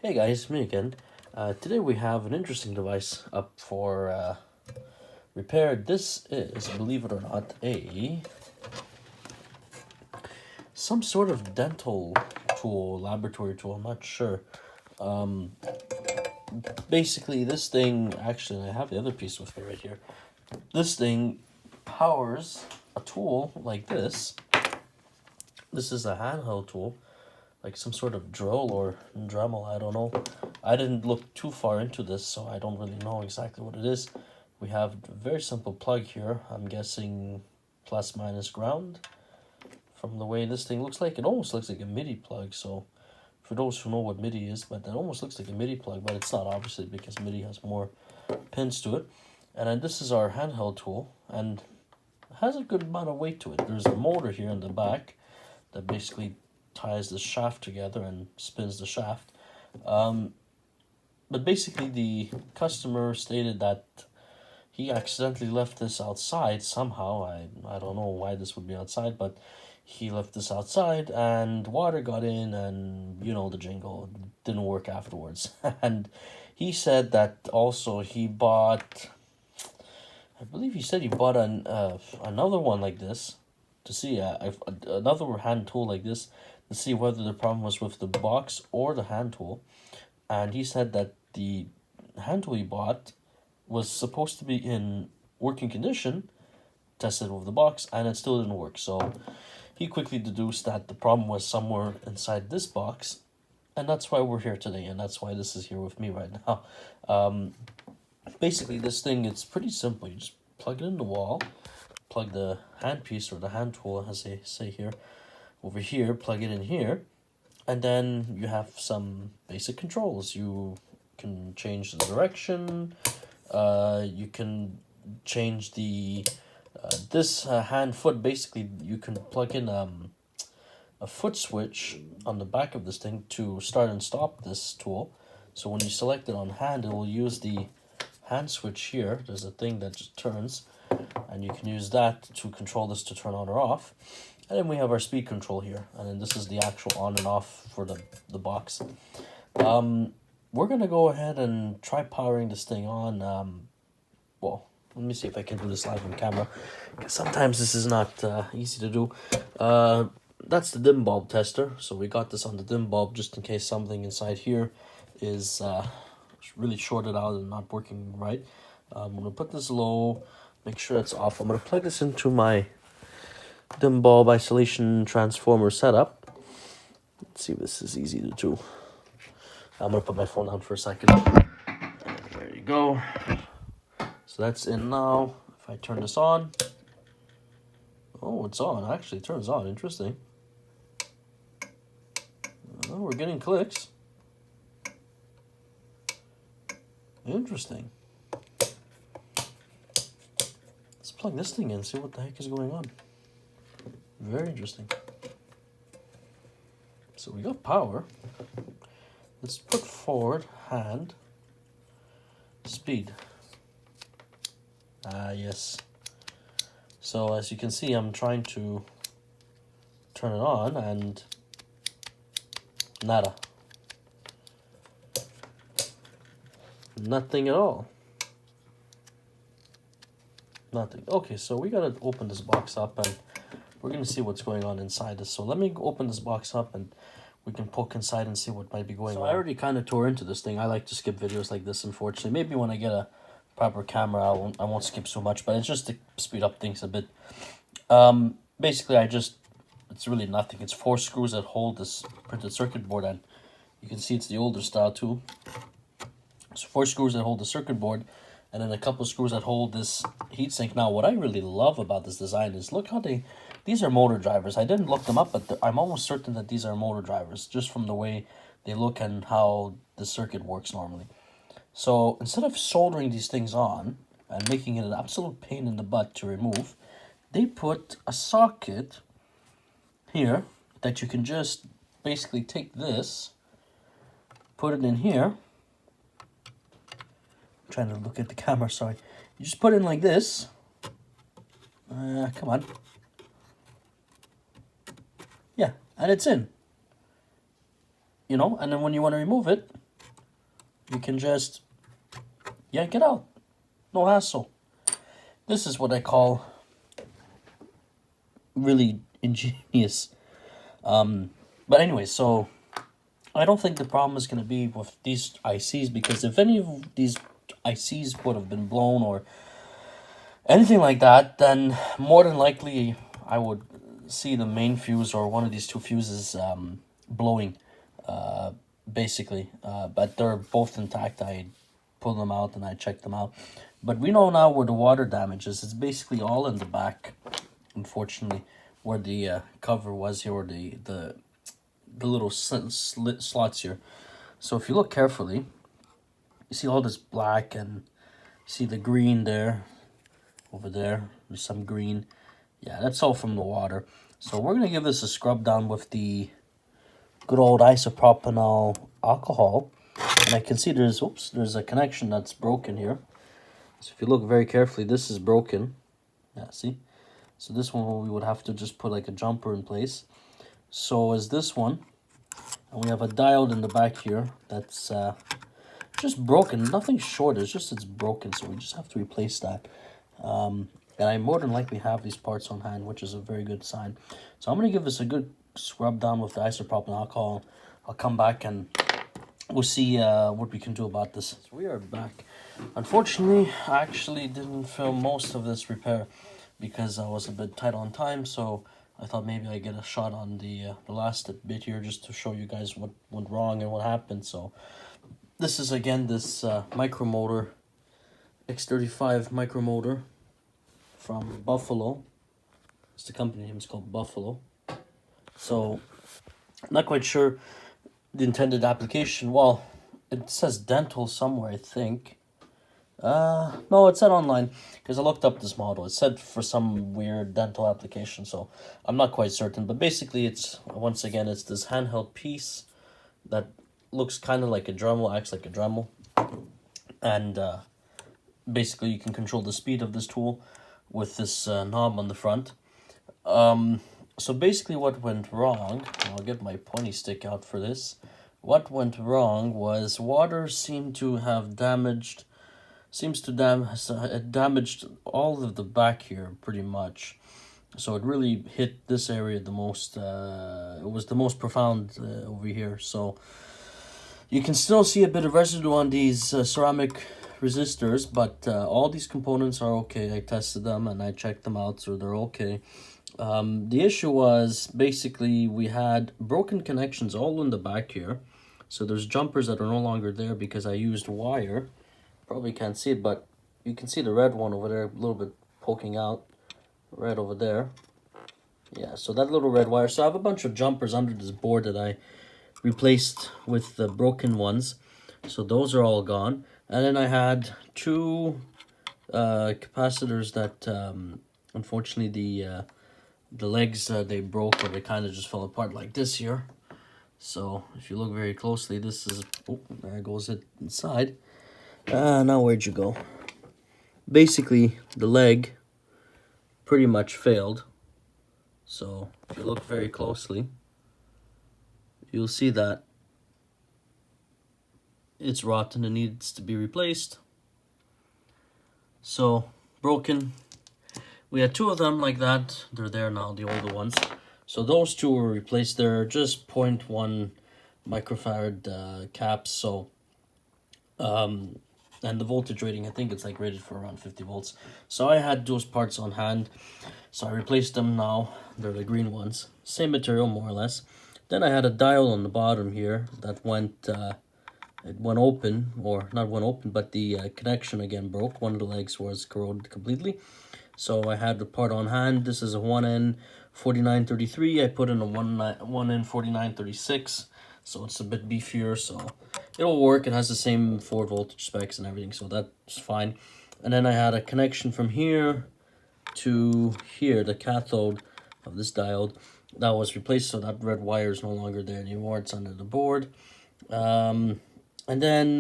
Hey guys, me again. Today we have an interesting device up for repair. This is, believe it or not, some sort of dental tool, laboratory tool, I'm not sure. Basically this thing, actually I have the other piece with me right here. This thing powers a tool like this. This is a handheld tool, like some sort of drill or Dremel, I don't know. I didn't look too far into this, so I don't really know exactly what it is. We have a very simple plug here. I'm guessing plus minus ground. From the way this thing looks like, it almost looks like a MIDI plug. So for those who know what MIDI is, but it almost looks like a MIDI plug, but it's not, obviously, because MIDI has more pins to it. And then this is our handheld tool, and it has a good amount of weight to it. There's a motor here in the back that basically ties the shaft together and spins the shaft. But basically the customer stated that he accidentally left this outside somehow. I don't know why this would be outside, but he left this outside and water got in, and you know the jingle, didn't work afterwards. And he said that also he bought, I believe he said he bought another one like this to see another hand tool like this to see whether the problem was with the box or the hand tool. And he said that the hand tool he bought was supposed to be in working condition, tested with the box, and it still didn't work. So he quickly deduced that the problem was somewhere inside this box, and that's why we're here today, and that's why this is here with me right now. Basically, this thing, it's pretty simple. You just plug it in the wall, plug the handpiece or the hand tool, as they say here, over here, plug it in here, and then you have some basic controls. You can change the direction, you can change the this hand foot. Basically you can plug in a foot switch on the back of this thing to start and stop this tool. So when you select it on hand, it will use the hand switch here. There's a thing that just turns, and you can use that to control this to turn on or off. And then we have our speed control here, and then this is the actual on and off for the box. We're gonna go ahead and try powering this thing on. Well, let me see if I can do this live on camera, because sometimes this is not easy to do. That's the dim bulb tester, so we got this on the dim bulb just in case something inside here is really shorted out and not working right. I'm gonna put this low, make sure it's off. I'm gonna plug this into my dim bulb isolation transformer setup. Let's see if this is easy to do. I'm gonna put my phone down for a second. And there you go. So that's in now. If I turn this on, oh, it's on. Actually, it turns on. Interesting. Oh, we're getting clicks. Interesting. Let's plug this thing in, see what the heck is going on. Very interesting. So we got power. Let's put forward, hand, speed. Yes. So as you can see, I'm trying to turn it on and nada. Nothing at all. Nothing. Okay, so we gotta open this box up and we're gonna see what's going on inside this. So let me open this box up and we can poke inside and see what might be going on. I already kind of tore into this thing. I like to skip videos like this, unfortunately. Maybe when I get a proper camera, I won't skip so much, but it's just to speed up things a bit. Basically, it's really nothing. It's 4 screws that hold this printed circuit board, and you can see it's the older style too. So 4 screws that hold the circuit board, and then a couple screws that hold this heatsink. Now, what I really love about this design is look how these are motor drivers. I didn't look them up, but I'm almost certain that these are motor drivers, just from the way they look and how the circuit works normally. So instead of soldering these things on and making it an absolute pain in the butt to remove, they put a socket here that you can just basically take this, put it in here. I'm trying to look at the camera, sorry. You just put it in like this. Come on. Yeah, and it's in. You know, and then when you want to remove it, you can just yank it out. No hassle. This is what I call really ingenious. But anyway, so I don't think the problem is going to be with these ICs, because if any of these ICs would have been blown or anything like that, then more than likely I would see the main fuse or one of these two fuses blowing, basically. But they're both intact. I pulled them out and I checked them out. But we know now where the water damage is. It's basically all in the back, unfortunately, where the cover was here, or the little slit slots here. So if you look carefully, you see all this black, and you see the green there, over there. There's some green. Yeah, that's all from the water. So we're going to give this a scrub down with the good old isopropanol alcohol. And I can see there's a connection that's broken here. So if you look very carefully, this is broken. Yeah, see? So this one we would have to just put like a jumper in place. So is this one. And we have a diode in the back here that's just broken. Nothing short, it's broken. So we just have to replace that. And I more than likely have these parts on hand, which is a very good sign. So I'm going to give this a good scrub down with the isopropyl alcohol. I'll come back and we'll see what we can do about this. So we are back. Unfortunately, I actually didn't film most of this repair because I was a bit tight on time. So I thought maybe I'd get a shot on the last bit here just to show you guys what went wrong and what happened. So this is again this Micromotor X35 Micromotor from Buffalo. It's the company name is called Buffalo. So I'm not quite sure the intended application. Well, it says dental somewhere, I think. No, it said online because I looked up this model. It said for some weird dental application, so I'm not quite certain. But basically, it's once again, it's this handheld piece that looks kind of like a Dremel, acts like a Dremel, and basically you can control the speed of this tool with this knob on the front. So basically, what went wrong? I'll get my pointy stick out for this. What went wrong was water seemed to have damaged. It damaged all of the back here pretty much. So it really hit this area the most. It was the most profound over here. So you can still see a bit of residue on these ceramic resistors, but all these components are okay. I tested them and I checked them out, so they're okay. The issue was basically we had broken connections all in the back here. So there's jumpers that are no longer there because I used wire. Probably can't see it, but you can see the red one over there, a little bit poking out, right over there. Yeah, so that little red wire. So I have a bunch of jumpers under this board that I replaced with the broken ones. So those are all gone. And then I had two capacitors that unfortunately the legs they broke, or they kind of just fell apart like this here. So if you look very closely, this is, oh, there goes it inside. Now where'd you go? Basically, the leg pretty much failed. So if you look very closely, you'll see that it's rotten and needs to be replaced. So broken. We had two of them like that. They're there now, the older ones. So those two were replaced. They're just 0.1 microfarad caps. So and the voltage rating, I think it's like rated for around 50 volts. So I had those parts on hand. So I replaced them now. They're the green ones. Same material, more or less. Then I had a dial on the bottom here that went, it went open, or not went open, but the connection again broke. One of the legs was corroded completely. So I had the part on hand. This is a 1N4933. I put in a 1N4936. So it's a bit beefier, so it'll work. It has the same 4 voltage specs and everything, so that's fine. And then I had a connection from here to here, the cathode of this diode, that was replaced, so that red wire is no longer there anymore. It's under the board. And then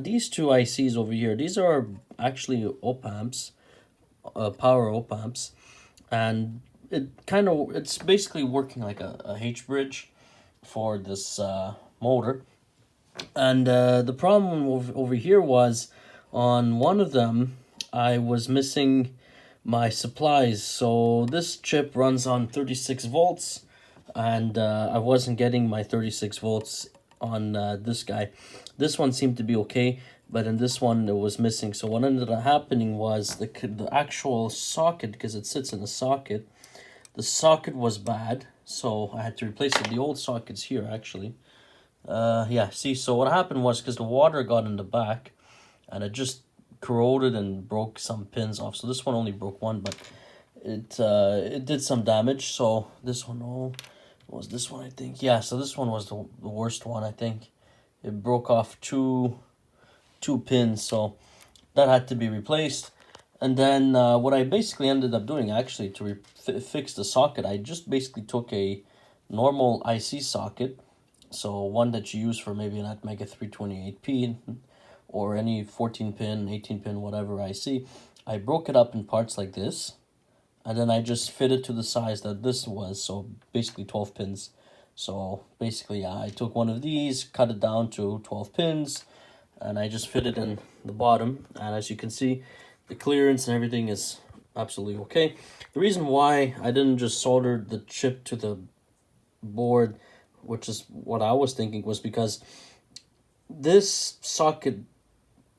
these two ICs over here, these are actually op-amps, power op-amps, and it's basically working like a H-bridge for this motor. And the problem over here was on one of them, I was missing my supplies. So this chip runs on 36 volts, and I wasn't getting my 36 volts on this guy. This one seemed to be okay, but in this one it was missing. So what ended up happening was the actual socket, because it sits in a socket, the socket was bad, so I had to replace it. The old socket's here, actually. Yeah, see, so what happened was, because the water got in the back, and it just corroded and broke some pins off. So this one only broke one, but it did some damage. So this one, oh, what was this one, I think? Yeah, so this one was the worst one, I think. It broke off two pins, so that had to be replaced. And then what I basically ended up doing, actually, to fix the socket, I just basically took a normal IC socket, so one that you use for maybe an Atmega 328P or any 14-pin, 18-pin, whatever IC. I broke it up in parts like this, and then I just fit it to the size that this was, so basically 12 pins. So basically, yeah, I took one of these, cut it down to 12 pins, and I just fit it in the bottom. And as you can see, the clearance and everything is absolutely okay. The reason why I didn't just solder the chip to the board, which is what I was thinking, was because this socket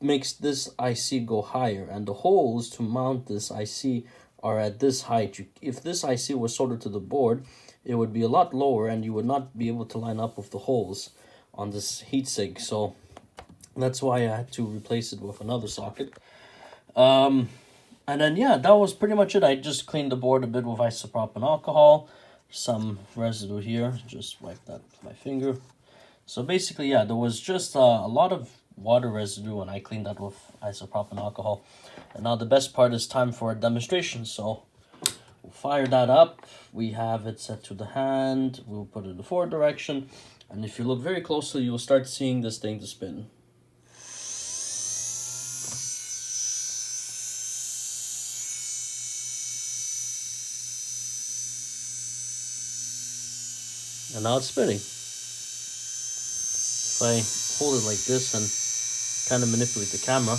makes this IC go higher, and the holes to mount this IC are at this height. If this IC was soldered to the board, it would be a lot lower, and you would not be able to line up with the holes on this heatsink. So that's why I had to replace it with another socket. And then, yeah, that was pretty much it. I just cleaned the board a bit with isopropyl alcohol. Some residue here, just wipe that with my finger. So basically, yeah, there was just a lot of water residue, and I cleaned that with isopropyl alcohol. And now the best part is time for a demonstration. So we'll fire that up. We have it set to the hand. We'll put it in the forward direction, and if you look very closely, you'll start seeing this thing to spin. And now it's spinning. If I hold it like this and kind of manipulate the camera,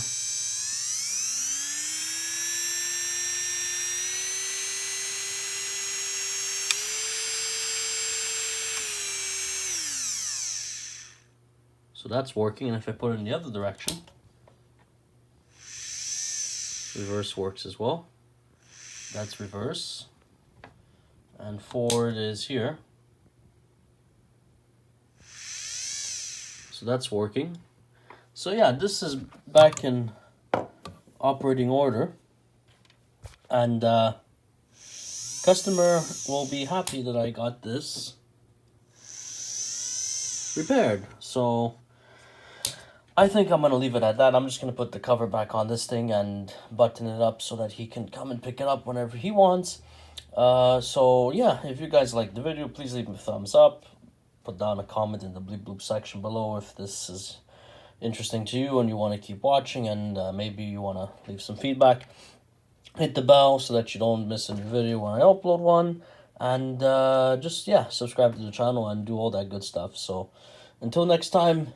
so that's working. And if I put it in the other direction, reverse works as well. That's reverse. And forward is here. So that's working. So yeah, this is back in operating order, and customer will be happy that I got this repaired. So I think I'm gonna leave it at that. I'm just gonna put the cover back on this thing and button it up so that he can come and pick it up whenever he wants. So yeah, if you guys like the video, please leave me a thumbs up. Put down a comment in the bleep bloop section below if this is interesting to you and you want to keep watching, and maybe you want to leave some feedback. Hit the bell so that you don't miss a new video when I upload one, and just, yeah, subscribe to the channel and do all that good stuff. So until next time,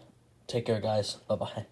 take care, guys. Bye bye.